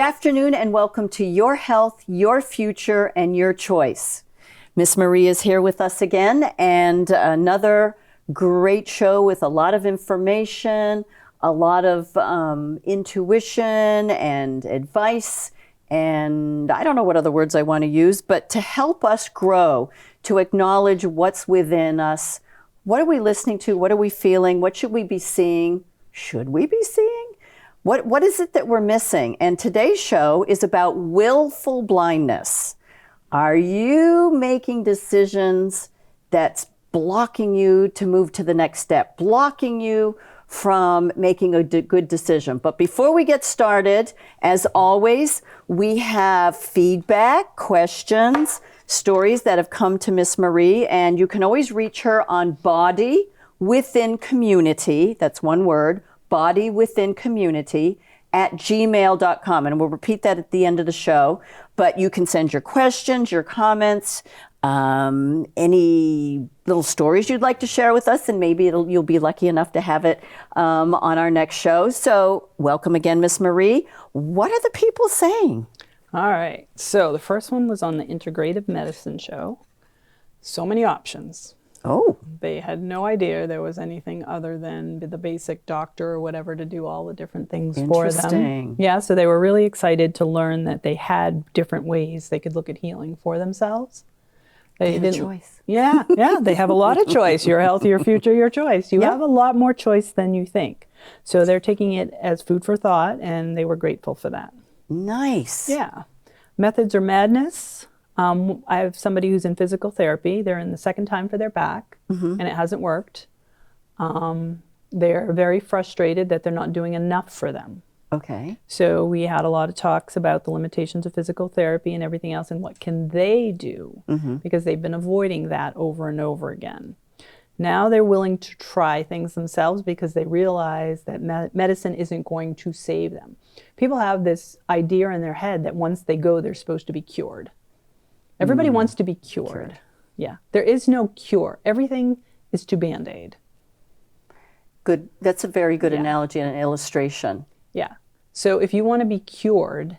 afternoon and welcome to Your Health, Your Future, and Your Choice. Miss Marie is here with us again, and another great show with a lot of information, a lot of intuition and advice, and I don't know what other words I want to use, but to help us grow, to acknowledge what's within us. What are we listening to? What are we feeling? What should we be seeing? Should we be seeing? What is it that we're missing? And today's show is about willful blindness. Are you making decisions that's blocking you to move to the next step, blocking you from making a good decision? But before we get started, as always, we have feedback, questions, stories that have come to Miss Marie, and you can always reach her on Body Within Community, that's one word, Body Within Community @gmail.com. And we'll repeat that at the end of the show. But you can send your questions, your comments, any little stories you'd like to share with us, and maybe you'll be lucky enough to have it on our next show. So welcome again, Miss Marie. What are the people saying? All right. So the first one was on the integrative medicine show. So many options. Oh. They had no idea there was anything other than the basic doctor or whatever to do all the different things for them. Interesting. Yeah, so they were really excited to learn that they had different ways they could look at healing for themselves. They have a choice. Yeah, they have a lot of choice. Your health, your future, your choice. You have a lot more choice than you think. So they're taking it as food for thought, and they were grateful for that. Nice. Yeah. Methods or madness. I have somebody who's in physical therapy. They're in the second time for their back, and it hasn't worked. They're very frustrated that they're not doing enough for them. Okay. So we had a lot of talks about the limitations of physical therapy and everything else, and what can they do, because they've been avoiding that over and over again. Now they're willing to try things themselves because they realize that medicine isn't going to save them. People have this idea in their head that once they go, they're supposed to be cured. Everybody wants to be cured. Yeah. There is no cure. Everything is to Band-Aid. Good. That's a very good analogy and an illustration. Yeah. So if you want to be cured,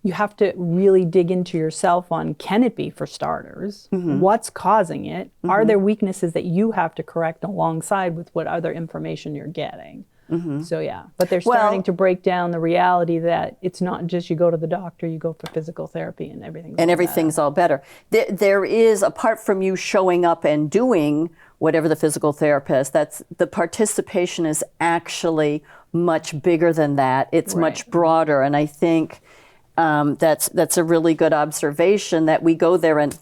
you have to really dig into yourself on, can it be, for starters? What's causing it? Are there weaknesses that you have to correct alongside with what other information you're getting? So yeah, but they're starting to break down the reality that it's not just you go to the doctor, you go for physical therapy and everything's all better. There is, apart from you showing up and doing whatever the physical therapist, the participation is actually much bigger than that. It's much broader, and I think that's a really good observation, that we go there and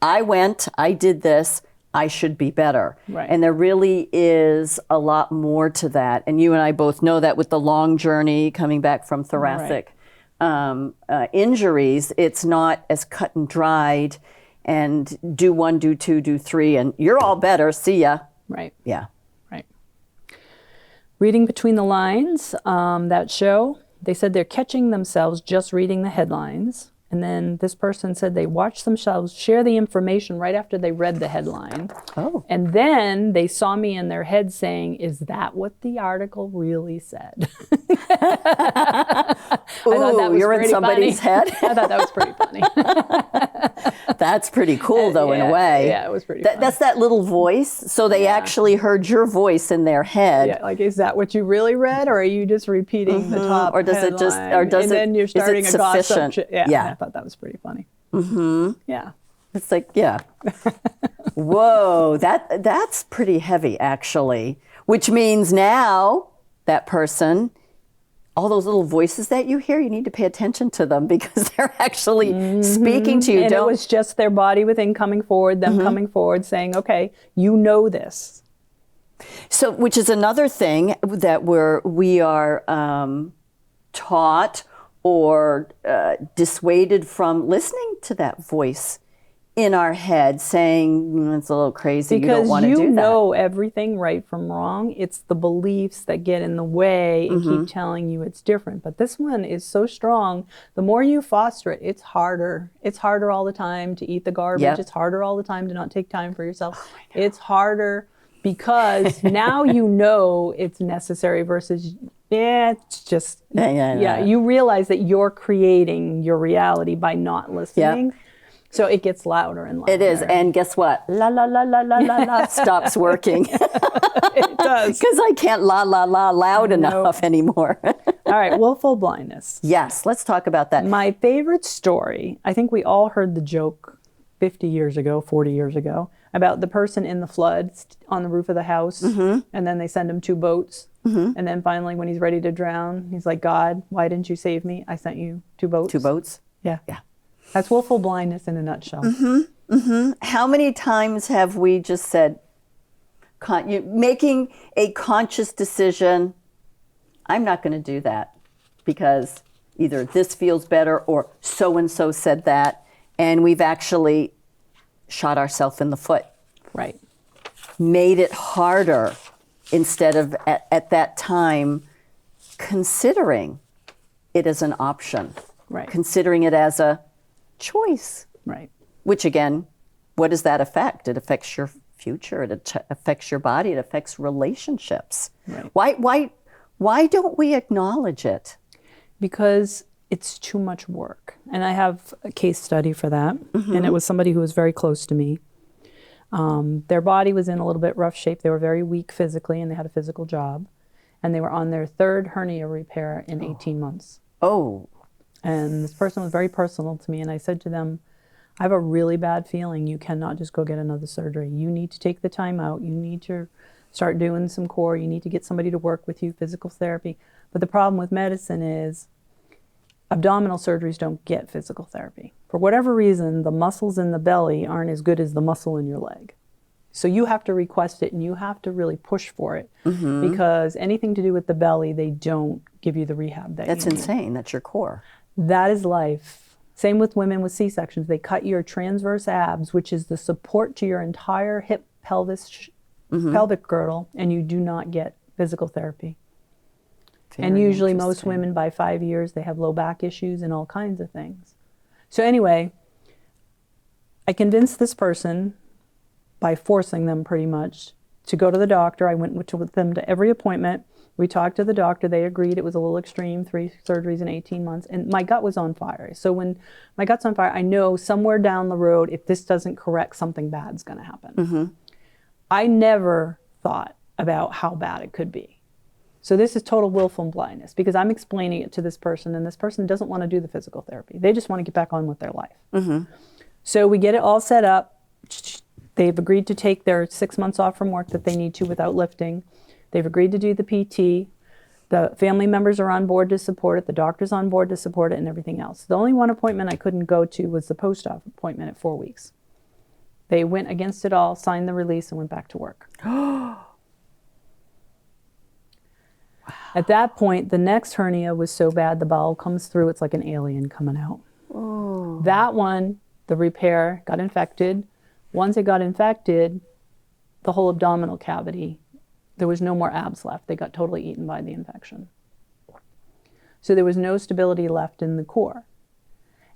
I did this, I should be better. Right. And there really is a lot more to that. And you and I both know that with the long journey coming back from thoracic injuries, it's not as cut and dried and do 1, do 2, do 3, and you're all better, see ya. Right. Yeah. Right. Reading between the lines, that show, they said they're catching themselves just reading the headlines. And then this person said they watched themselves share the information right after they read the headline. Oh. And then they saw me in their head saying, is that what the article really said? Ooh, you're in somebody's head? I thought that was pretty funny. That's pretty cool, though, in a way. Yeah, it was pretty funny. That's that little voice. So they actually heard your voice in their head. Yeah, like, is that what you really read, or are you just repeating the top Or does headline? it just, or does and it, then you're starting is it a gossip sufficient? Yeah, I thought that was pretty funny. Yeah. It's like, yeah. Whoa, that's pretty heavy, actually. Which means now that person, all those little voices that you hear, you need to pay attention to them, because they're actually speaking to you. And it was just their body within coming forward, them coming forward saying, okay, you know this. So, which is another thing that we are taught or dissuaded from listening to that voice in our head saying, it's a little crazy, you don't want to do that. Because you know everything right from wrong. It's the beliefs that get in the way and keep telling you it's different. But this one is so strong. The more you foster it, it's harder. It's harder all the time to eat the garbage. Yep. It's harder all the time to not take time for yourself. It's harder because now you know it's necessary versus Yeah, it's just, Yeah. you realize that you're creating your reality by not listening. So it gets louder and louder. It is. And guess what? La, la, la, la, la, la, la stops working. It does. Because I can't la, la, la loud enough anymore. All right, willful blindness. Yes, let's talk about that. My favorite story, I think we all heard the joke 50 years ago, 40 years ago, about the person in the flood on the roof of the house, and then they send him 2 boats. And then finally, when he's ready to drown, he's like, God, why didn't you save me? I sent you 2 boats. 2 boats? Yeah. Yeah. That's willful blindness in a nutshell. How many times have we just said, making a conscious decision, I'm not going to do that because either this feels better or so-and-so said that, and we've actually shot ourselves in the foot. Right. Made it harder instead of at that time considering it as an option. Right. Considering it as a choice. Right. Which again, what does that affect? It affects your future. It affects your body. It affects relationships. Right. Why don't we acknowledge it? Because it's too much work. And I have a case study for that. And it was somebody who was very close to me. Their body was in a little bit rough shape. They were very weak physically, and they had a physical job. And they were on their 3rd hernia repair in 18 months. Oh. And this person was very personal to me. And I said to them, I have a really bad feeling you cannot just go get another surgery. You need to take the time out. You need to start doing some core. You need to get somebody to work with you, physical therapy. But the problem with medicine is abdominal surgeries don't get physical therapy. For whatever reason, the muscles in the belly aren't as good as the muscle in your leg. So you have to request it, and you have to really push for it, because anything to do with the belly, they don't give you the rehab that That's you need. insane. That's your core. That is life. Same with women with C-sections. They cut your transverse abs, which is the support to your entire hip, pelvis, pelvic girdle, and you do not get physical therapy. And usually most women by 5 years, they have low back issues and all kinds of things. So anyway, I convinced this person by forcing them pretty much to go to the doctor. I went with them to every appointment. We talked to the doctor. They agreed it was a little extreme, 3 surgeries in 18 months. And my gut was on fire. So when my gut's on fire, I know somewhere down the road, if this doesn't correct, something bad's going to happen. I never thought about how bad it could be. So this is total willful blindness, because I'm explaining it to this person, and this person doesn't want to do the physical therapy. They just want to get back on with their life. So we get it all set up. They've agreed to take their 6 months off from work that they need to without lifting. They've agreed to do the PT. The family members are on board to support it. The doctor's on board to support it, and everything else. The only one appointment I couldn't go to was the post-op appointment at 4 weeks. They went against it all, signed the release, and went back to work. At that point, the next hernia was so bad, the bowel comes through, it's like an alien coming out. That one, the repair got infected. Once it got infected, the whole abdominal cavity, there was no more abs left. They got totally eaten by the infection. So there was no stability left in the core.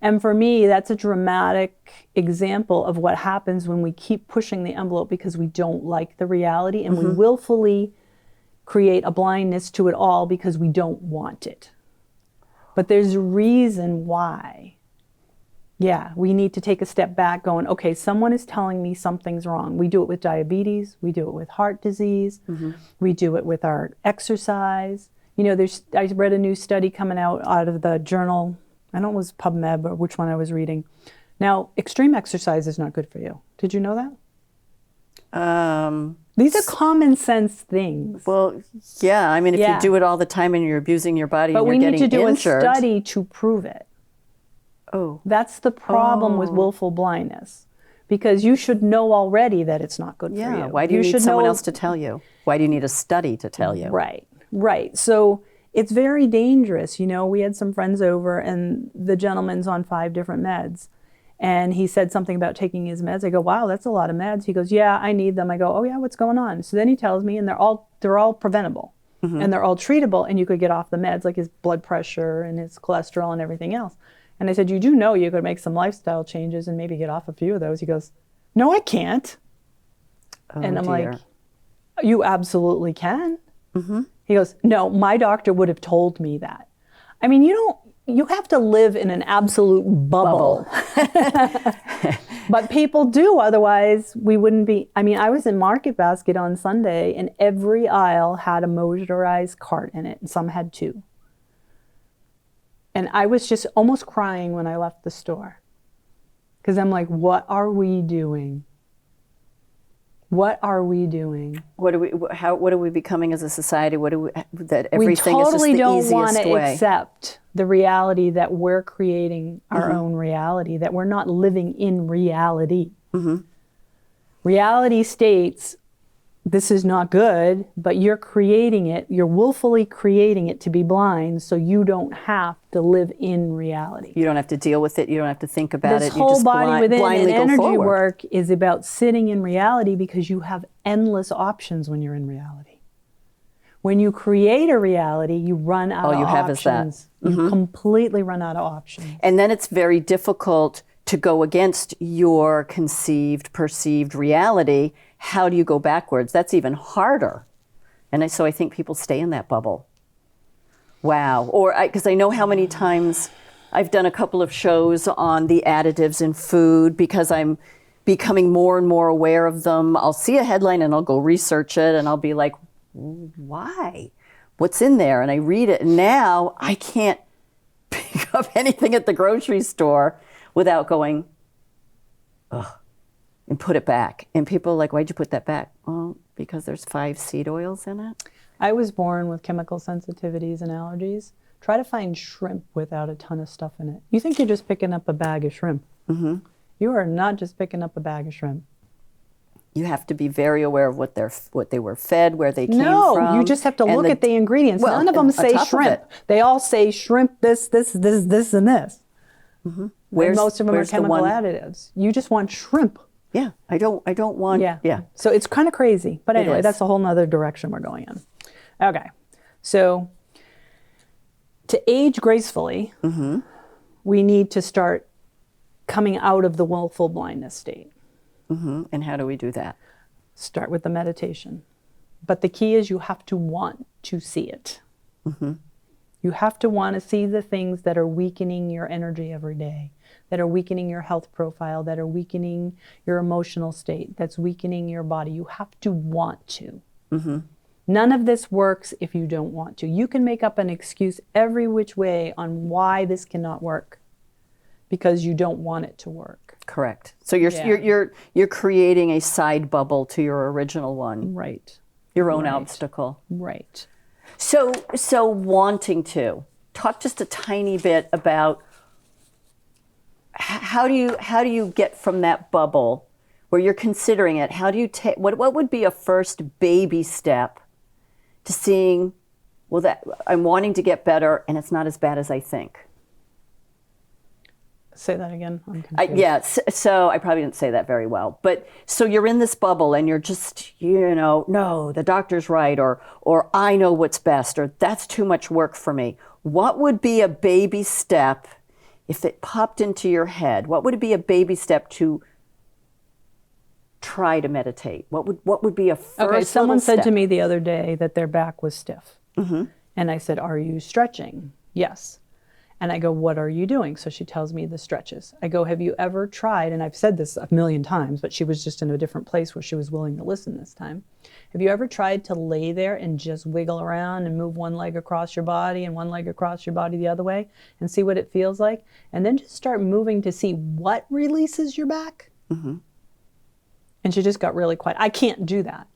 And for me, that's a dramatic example of what happens when we keep pushing the envelope because we don't like the reality, and we willfully create a blindness to it all because we don't want it. But there's a reason why. Yeah, we need to take a step back going, okay, someone is telling me something's wrong. We do it with diabetes. We do it with heart disease. We do it with our exercise. You know, I read a new study coming out of the journal, I don't know if it was PubMed or which one I was reading. Now, extreme exercise is not good for you. Did you know that? These are common sense things. Well, yeah. I mean, if you do it all the time and you're abusing your body and you're getting injured. But we need to do a study to prove it. That's the problem with willful blindness. Because you should know already that it's not good for you. Why do you need someone else to tell you? Why do you need a study to tell you? Right. So it's very dangerous. You know, we had some friends over and the gentleman's on 5 different meds. And he said something about taking his meds. I go, wow, that's a lot of meds. He goes, yeah, I need them. I go, oh yeah, what's going on? So then he tells me, and they're all preventable. And they're all treatable, and you could get off the meds, like his blood pressure and his cholesterol and everything else. And I said, you do know you could make some lifestyle changes and maybe get off a few of those. He goes, no, I can't. And I'm like, you absolutely can. He goes, no, my doctor would have told me that. I mean, you have to live in an absolute bubble. But people do, otherwise we wouldn't be. I mean, I was in Market Basket on Sunday and every aisle had a motorized cart in it and some had two. And I was just almost crying when I left the store. Because I'm like, what are we doing? What are we doing? What are we becoming as a society? That everything we is just the totally don't easiest want to way. accept the reality that we're creating our own reality, that we're not living in reality. Reality states, this is not good, but you're creating it, you're willfully creating it to be blind, so you don't have to live in reality. You don't have to deal with it. You don't have to think about This it. You whole just body within blindly and go energy forward. work is about sitting in reality because you have endless options when you're in reality. When you create a reality, you run out of you have options. is that. You completely run out of options. And then it's very difficult to go against your conceived, perceived reality. How do you go backwards? That's even harder. And so I think people stay in that bubble. Wow. Or because I know how many times I've done a couple of shows on the additives in food because I'm becoming more and more aware of them. I'll see a headline and I'll go research it and I'll be like, why? What's in there? And I read it. And now I can't pick up anything at the grocery store without going, ugh, and put it back. And people are like, why'd you put that back? Well, because there's 5 seed oils in it. I was born with chemical sensitivities and allergies. Try to find shrimp without a ton of stuff in it. You think you're just picking up a bag of shrimp. You are not just picking up a bag of shrimp. You have to be very aware of what they were fed, where they came from. No, you just have to look at the ingredients. Well, None of them on say top of shrimp. it. They all say shrimp this, and this. And most of them are where's the chemical one- additives. You just want shrimp. Yeah, I don't want. Yeah. So it's kind of crazy. But anyway, is. that's a whole nother direction we're going in. Okay. So to age gracefully, we need to start coming out of the willful blindness state. And how do we do that? Start with the meditation. But the key is you have to want to see it. You have to want to see the things that are weakening your energy every day, that are weakening your health profile, that are weakening your emotional state, that's weakening your body. You have to want to. None of this works if you don't want to. You can make up an excuse every which way on why this cannot work because you don't want it to work. Correct. So you're creating a side bubble to your original one. Right. Your own Right. obstacle. Right. So wanting to talk just a tiny bit about how do you get from that bubble where you're considering it? How do you take what would be a first baby step to seeing, well, that I'm wanting to get better and it's not as bad as I think? Say that again. I'm confused. Yes. So I probably didn't say that very well, but so you're in this bubble and you're just, no, the doctor's right, or I know what's best, or that's too much work for me. What would be a baby step if it popped into your head? What would be a baby step to try to meditate? What would be a first Okay, someone little said step? to me the other day that their back was stiff. And I said, are you stretching? Yes. And I go, what are you doing? So she tells me the stretches. I go, have you ever tried, and I've said this a million times, but she was just in a different place where she was willing to listen this time. Have you ever tried to lay there and just wiggle around and move one leg across your body and one leg across your body the other way and see what it feels like? And then just start moving to see what releases your back? And she just got really quiet. I can't do that.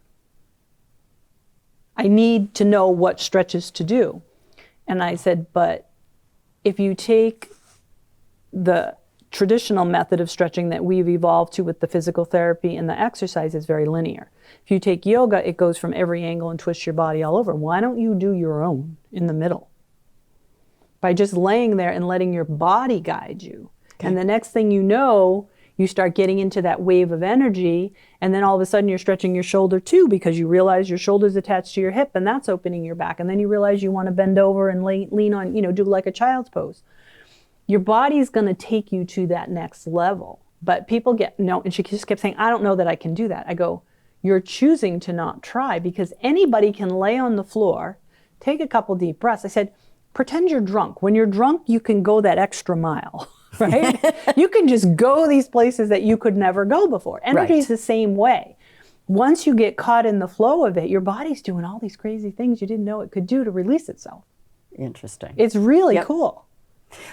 I need to know what stretches to do. And I said, but if you take the traditional method of stretching that we've evolved to with the physical therapy and the exercise is very linear. If you take yoga, it goes from every angle and twists your body all over. Why don't you do your own in the middle? By just laying there and letting your body guide you. Okay. And the next thing you know, you start getting into that wave of energy, and then all of a sudden you're stretching your shoulder too because you realize your shoulder's attached to your hip and that's opening your back. And then you realize you want to bend over and lean on, do like a child's pose. Your body's going to take you to that next level. But people and she just kept saying, I don't know that I can do that. I go, you're choosing to not try because anybody can lay on the floor, take a couple deep breaths. I said, pretend you're drunk. When you're drunk, you can go that extra mile, right? You can just go these places that you could never go before. Energy is the same way. Once you get caught in the flow of it, your body's doing all these crazy things you didn't know it could do to release itself. Interesting. It's really cool.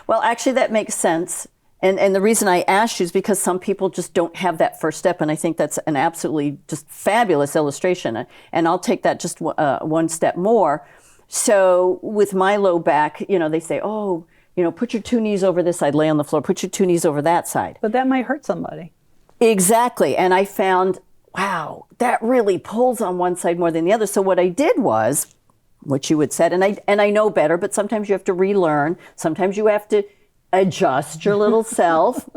Well, actually, that makes sense. And the reason I asked you is because some people just don't have that first step. And I think that's an absolutely just fabulous illustration. And I'll take that just one step more. So with my low back, you know, they say, oh, you know, put your two knees over this side, lay on the floor, put your two knees over that side. But that might hurt somebody. Exactly. And I found, wow, that really pulls on one side more than the other. So what I did was, what you had said, and I know better, but sometimes you have to relearn. Sometimes you have to adjust your little self,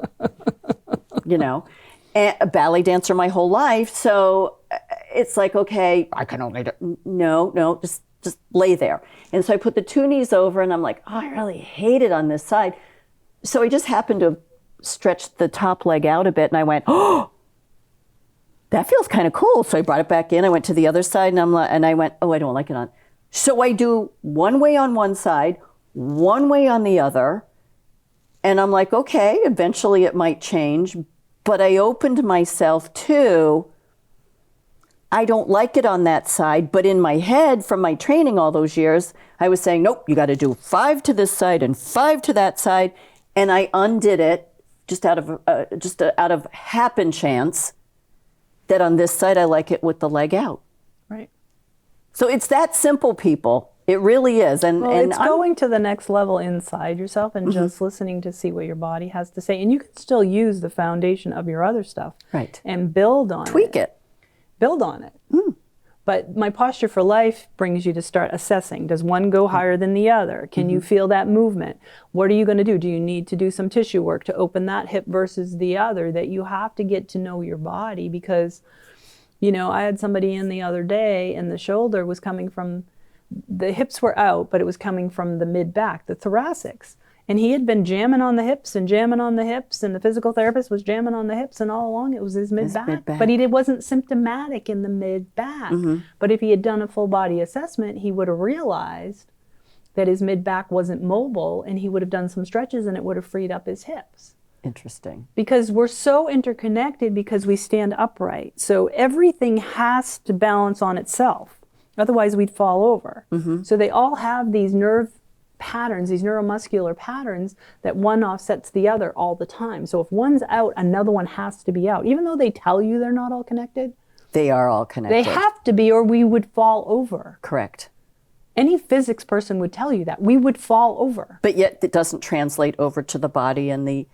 you know, and a ballet dancer my whole life. So it's like, okay, I can only do, no, just lay there. And so I put the two knees over and I'm like, oh, I really hate it on this side. So I just happened to stretch the top leg out a bit and I went, oh, that feels kind of cool. So I brought it back in. I went to the other side and I went, oh, I don't like it on. So I do one way on one side, one way on the other. And I'm like, okay, eventually it might change. But I opened myself to, I don't like it on that side. But in my head, from my training all those years, I was saying, nope, you got to do 5 to this side and 5 to that side. And I undid it just out of happen chance that on this side, I like it with the leg out. Right. So it's that simple, people. It really is. And it's going to the next level inside yourself and just listening to see what your body has to say. And you can still use the foundation of your other stuff. Right. And build on it. Tweak it. Build on it. But my posture for life brings you to start assessing. Does one go higher than the other? Can you feel that movement? What are you going to do? Do you need to do some tissue work to open that hip versus the other? That you have to get to know your body because, you know, I had somebody in the other day and the shoulder was coming from, the hips were out, but it was coming from the mid-back, the thoracics. And he had been jamming on the hips and jamming on the hips, and the physical therapist was jamming on the hips, and all along it was his mid-back. But he wasn't symptomatic in the mid-back. But if he had done a full body assessment, he would have realized that his mid-back wasn't mobile, and he would have done some stretches, and it would have freed up his hips. Interesting. Because we're so interconnected because we stand upright. So everything has to balance on itself. Otherwise, we'd fall over. So they all have these nerve patterns, these neuromuscular patterns that one offsets the other all the time. So if one's out, another one has to be out. Even though they tell you they're not all connected. They are all connected. They have to be or we would fall over. Correct. Any physics person would tell you that. We would fall over. But yet it doesn't translate over to the body and the...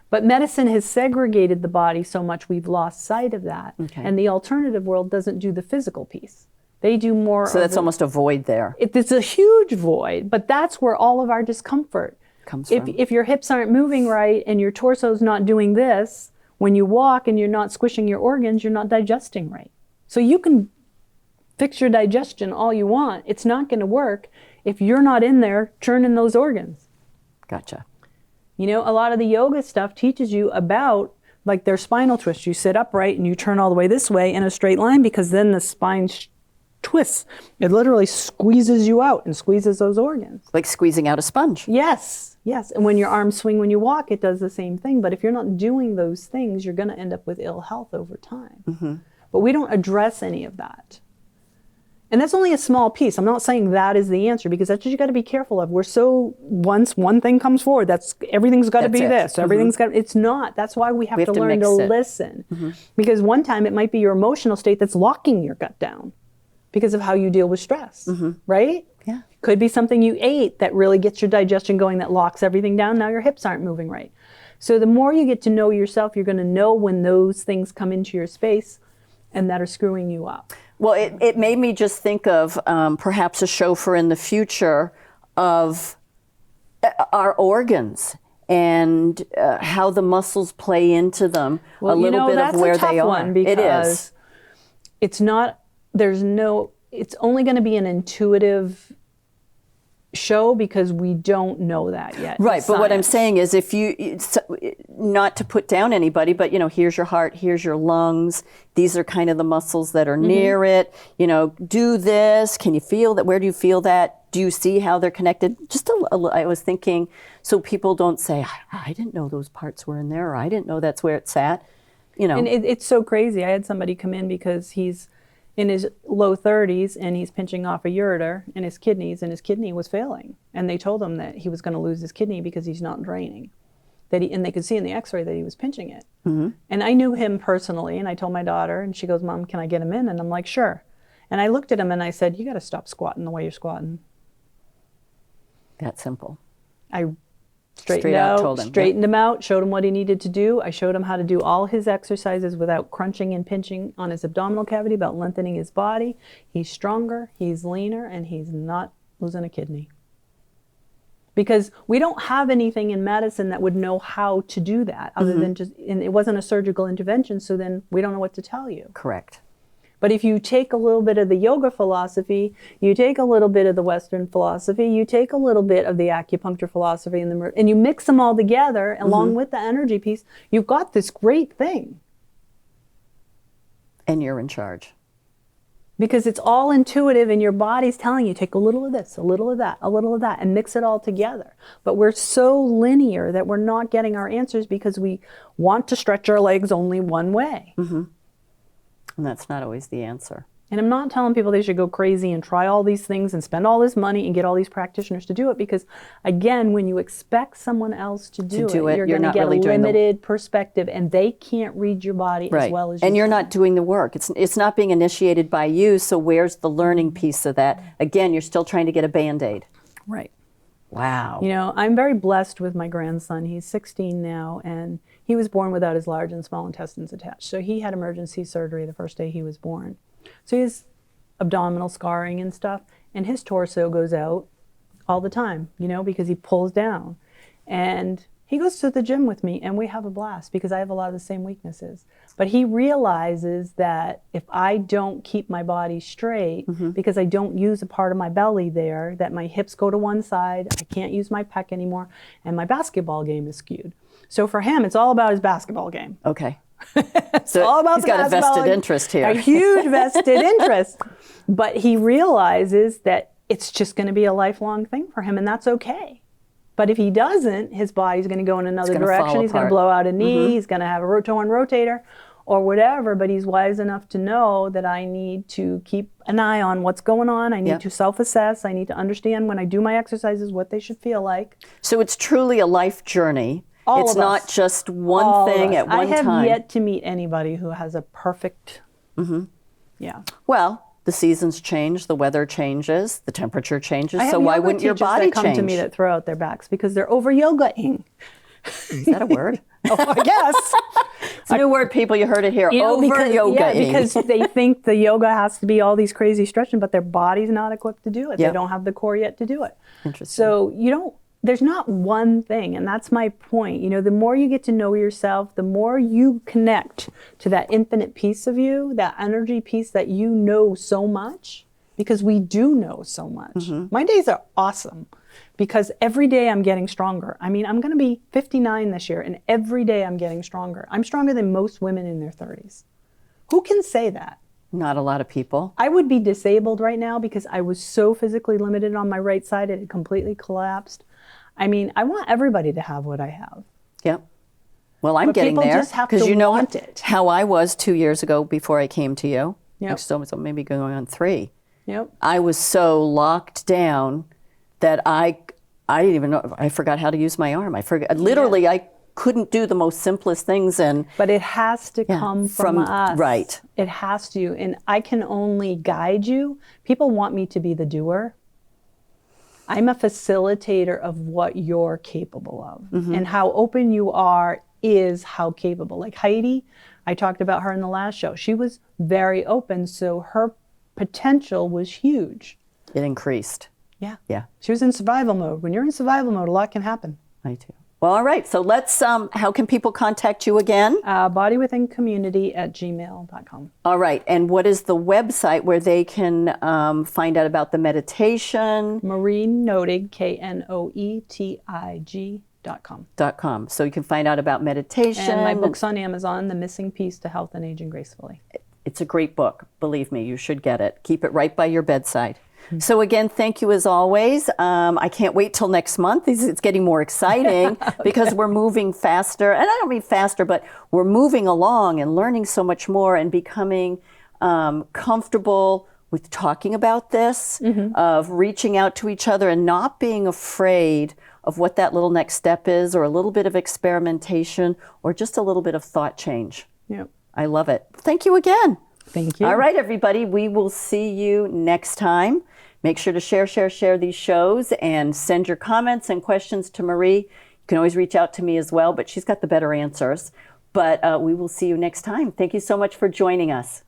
But medicine has segregated the body so much we've lost sight of that. Okay. And the alternative world doesn't do the physical piece. They do more. So that's almost a void there. It's a huge void, but that's where all of our discomfort comes from. If your hips aren't moving right and your torso's not doing this, when you walk and you're not squishing your organs, you're not digesting right. So you can fix your digestion all you want. It's not going to work if you're not in there churning those organs. Gotcha. You know, a lot of the yoga stuff teaches you about like their spinal twist. You sit upright and you turn all the way this way in a straight line because then the spine twists. It literally squeezes you out and squeezes those organs. Like squeezing out a sponge. Yes, yes. And when your arms swing when you walk, it does the same thing. But if you're not doing those things, you're going to end up with ill health over time. But we don't address any of that. And that's only a small piece. I'm not saying that is the answer because that's what you got to be careful of. We're so, once one thing comes forward, everything's got to be this. Everything's got, it's not. That's why we have to learn to listen. Because one time it might be your emotional state that's locking your gut down because of how you deal with stress, right? Yeah. Could be something you ate that really gets your digestion going, that locks everything down. Now your hips aren't moving right. So the more you get to know yourself, you're going to know when those things come into your space and that are screwing you up. Well, it made me just think of perhaps a show for in the future of our organs and how the muscles play into them, a little bit of where they are. It is. It's not, it's only going to be an intuitive show because we don't know that yet. Right, but what I'm saying is if you, not to put down anybody, but, here's your heart, here's your lungs. These are kind of the muscles that are near it. Do this. Can you feel that? Where do you feel that? Do you see how they're connected? I was thinking, so people don't say, I didn't know those parts were in there, or I didn't know that's where it's at. And it's so crazy. I had somebody come in because he's in his low 30s and he's pinching off a ureter in his kidneys, and his kidney was failing. And they told him that he was going to lose his kidney because he's not draining. And they could see in the x-ray that he was pinching it. And I knew him personally, and I told my daughter, and she goes, Mom, can I get him in? And I'm like, sure. And I looked at him and I said, you got to stop squatting the way you're squatting. That simple. I straightened him out, showed him what he needed to do. I showed him how to do all his exercises without crunching and pinching on his abdominal cavity, about lengthening his body. He's stronger, he's leaner, and he's not losing a kidney. Because we don't have anything in medicine that would know how to do that, other than and it wasn't a surgical intervention, so then we don't know what to tell you. Correct. But if you take a little bit of the yoga philosophy, you take a little bit of the Western philosophy, you take a little bit of the acupuncture philosophy, and you mix them all together, along with the energy piece, you've got this great thing. And you're in charge. Because it's all intuitive, and your body's telling you, take a little of this, a little of that, a little of that, and mix it all together. But we're so linear that we're not getting our answers because we want to stretch our legs only one way. And that's not always the answer. And I'm not telling people they should go crazy and try all these things and spend all this money and get all these practitioners to do it, because, again, when you expect someone else to do it, you're going to get a limited perspective, and they can't read your body as well as you. And you're not doing the work. It's not being initiated by you, so where's the learning piece of that? Again, you're still trying to get a Band-Aid. Right. Wow. I'm very blessed with my grandson. He's 16 now, and he was born without his large and small intestines attached. So he had emergency surgery the first day he was born. So he has abdominal scarring and stuff, and his torso goes out all the time, because he pulls down. And he goes to the gym with me, and we have a blast because I have a lot of the same weaknesses. But he realizes that if I don't keep my body straight, because I don't use a part of my belly there, that my hips go to one side, I can't use my pec anymore, and my basketball game is skewed. So for him, it's all about his basketball game. Okay. So all about he's got a vested interest here. A huge vested interest. But he realizes that it's just going to be a lifelong thing for him, and that's okay. But if he doesn't, his body's going to go in another direction. He's going to blow out a knee. He's going to have a torn rotator or whatever. But he's wise enough to know that I need to keep an eye on what's going on. I need to self-assess. I need to understand when I do my exercises what they should feel like. So it's truly a life journey. It's not just one thing at one time. I have yet to meet anybody who has a perfect, Well, the seasons change, the weather changes, the temperature changes, so why wouldn't your body change? I have yoga teachers that come to me that throw out their backs because they're over-yogaing. Is that a word? I guess. It's a new word, people. You heard it here. Over-yogaing. Yeah, because they think the yoga has to be all these crazy stretching, but their body's not equipped to do it. They don't have the core yet to do it. Interesting. So there's not one thing, and that's my point. The more you get to know yourself, the more you connect to that infinite piece of you, that energy piece that you know so much, because we do know so much. My days are awesome because every day I'm getting stronger. I mean, I'm going to be 59 this year, and every day I'm getting stronger. I'm stronger than most women in their 30s. Who can say that? Not a lot of people. I would be disabled right now because I was so physically limited on my right side. It had completely collapsed. I mean, I want everybody to have what I have. Yep. Well, I'm getting there. People just have to want it. How I was 2 years ago before I came to you. Yep. So maybe going on 3. Yep. I was so locked down that I didn't even know. I forgot how to use my arm. I forgot. Literally, I couldn't do the most simplest things. But it has to come from us. Right. It has to. And I can only guide you. People want me to be the doer. I'm a facilitator of what you're capable of. And how open you are is how capable. Like Heidi, I talked about her in the last show. She was very open, so her potential was huge. It increased. Yeah. She was in survival mode. When you're in survival mode, a lot can happen. I too. Well, all right. So let's, how can people contact you again? bodywithincommunity@gmail.com. All right. And what is the website where they can find out about the meditation? Maureen Notig, KNOETIG.com. mindfulness.com. So you can find out about meditation. And my book's on Amazon, The Missing Piece to Health and Aging Gracefully. It's a great book. Believe me, you should get it. Keep it right by your bedside. So again, thank you as always. I can't wait till next month. It's getting more exciting because we're moving faster. And I don't mean faster, but we're moving along and learning so much more and becoming comfortable with talking about this, of reaching out to each other and not being afraid of what that little next step is, or a little bit of experimentation, or just a little bit of thought change. Yep. I love it. Thank you again. Thank you. All right, everybody. We will see you next time. Make sure to share these shows and send your comments and questions to Marie. You can always reach out to me as well, but she's got the better answers. But we will see you next time. Thank you so much for joining us.